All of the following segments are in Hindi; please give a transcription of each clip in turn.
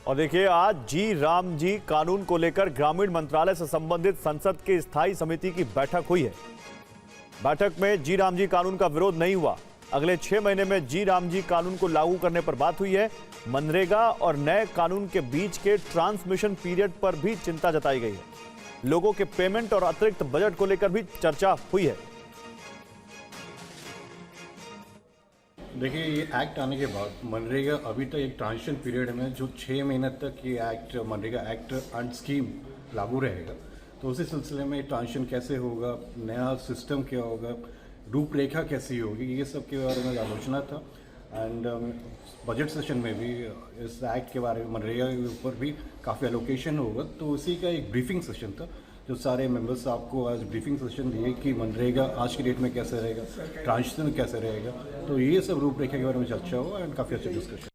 और देखिए, आज जी राम जी कानून को लेकर ग्रामीण मंत्रालय से संबंधित संसद की स्थायी समिति की बैठक हुई है। बैठक में जी राम जी कानून का विरोध नहीं हुआ। अगले 6 महीने में जी राम जी कानून को लागू करने पर बात हुई है। मनरेगा और नए कानून के बीच के ट्रांसमिशन पीरियड पर भी चिंता जताई गई है। लोगों के पेमेंट और अतिरिक्त बजट को लेकर भी चर्चा हुई है। देखिए, ये एक्ट आने के बाद मनरेगा अभी तक एक ट्रांजिशन पीरियड में जो 6 महीने तक ये act MNREGA act and scheme लागू रहेगा, तो उसी सिलसिले में ट्रांजिशन कैसे होगा, नया सिस्टम क्या होगा, रूपरेखा कैसी होगी, ये सब के बारे में आलोचना था। एंड बजट सेशन में भी इस एक्ट के बारे में मनरेगा के ऊपर भी काफ़ी एलोकेशन होगा, तो उसी का एक ब्रीफिंग सेशन था जो सारे मेंबर्स आपको आज ब्रीफिंग सेशन दिए कि मनरेगा आज की डेट में कैसे रहेगा, ट्रांजिशन कैसे रहेगा, तो ये सब रूपरेखा के बारे में चर्चा हुआ एंड काफ़ी अच्छा डिस्कशन।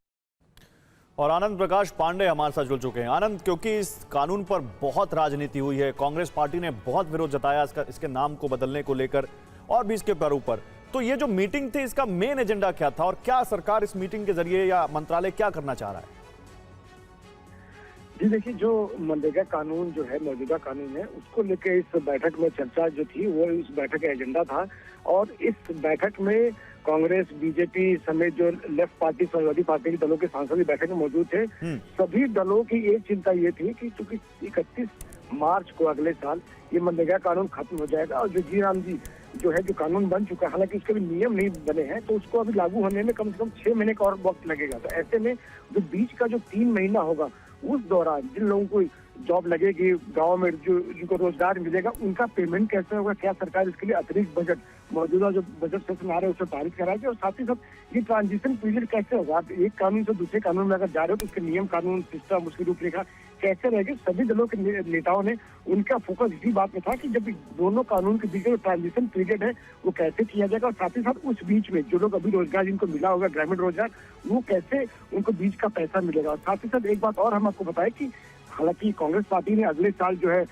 और आनंद प्रकाश पांडे हमारे साथ जुड़ चुके हैं। आनंद, क्योंकि इस कानून पर बहुत राजनीति हुई है, कांग्रेस पार्टी ने बहुत विरोध जताया इसके नाम को बदलने को लेकर और भी इसके पैरों पर, तो ये जो मीटिंग थी इसका मेन एजेंडा क्या था और क्या सरकार इस मीटिंग के जरिए या मंत्रालय क्या करना चाह रहा है? जी देखिए, जो मनरेगा कानून जो है, मौजूदा कानून है, उसको लेकर इस बैठक में चर्चा जो थी वो इस बैठक का एजेंडा था। और इस बैठक में कांग्रेस, बीजेपी समेत जो लेफ्ट पार्टी, समाजवादी पार्टी के दलों के सांसद भी बैठक में मौजूद थे। सभी दलों की एक चिंता ये थी कि चूंकि 31 मार्च को अगले साल ये मनरेगा कानून खत्म हो जाएगा और जो जी राम जी जो है जो कानून बन चुका है, हालांकि उसके भी नियम नहीं बने हैं, तो उसको अभी लागू होने में कम से कम 6 महीने का और वक्त लगेगा। तो ऐसे में जो बीच का जो 3 महीना होगा, उस दौरान जिन लोगों को जॉब लगेगी, गांव में जो जिनको रोजगार मिलेगा, उनका पेमेंट कैसे होगा, क्या सरकार इसके लिए अतिरिक्त बजट मौजूदा जो बजट सेशन आ रहे हैं उसे पारित कराएगी, और साथ ही साथ ये ट्रांजिशन पीरियड कैसे होगा, आप एक कानून से दूसरे कानून में अगर जा रहे हो तो उसके नियम, कानून, सिस्टम, उसकी रूपरेखा कैसे रहेगी। सभी दलों के नेताओं ने उनका फोकस इसी बात में था कि जब दोनों कानून के बीच में ट्रांजिशन पीरियड है वो कैसे किया जाएगा, और साथ ही साथ उस बीच में जो लोग अभी रोजगार जिनको मिला होगा, ग्रामीण रोजगार, वो कैसे उनको बीच का पैसा मिलेगा। और साथ ही साथ एक बात और हम आपको बताएं कि हालांकि कांग्रेस पार्टी ने अगले साल जो है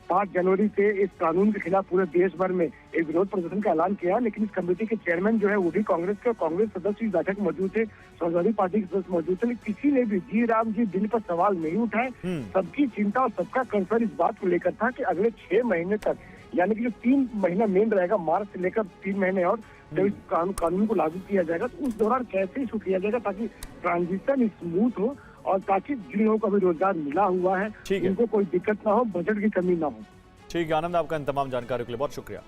5 जनवरी से इस कानून के खिलाफ पूरे देश भर में एक विरोध प्रदर्शन का ऐलान किया, लेकिन इस कमेटी के चेयरमैन जो है वो भी कांग्रेस के, कांग्रेस सदस्य इस बैठक में मौजूद थे, समाजवादी पार्टी के सदस्य मौजूद थे, लेकिन किसी ने भी जी राम जी बिल पर सवाल नहीं उठाए। सबकी चिंता और सबका कंसर्न इस बात को लेकर था कि अगले 6 महीने तक, यानी कि जो 3 महीना मेन रहेगा, मार्च से लेकर 3 महीने और जब इस कानून को लागू किया जाएगा तो उस दौरान कैसे इसको किया जाएगा ताकि ट्रांजिशन स्मूथ हो और ताकि जिन लोगों को अभी रोजगार मिला हुआ है उनको कोई दिक्कत ना हो, बजट की कमी ना हो। ठीक है आनंद, आपका इन तमाम जानकारी के लिए बहुत शुक्रिया।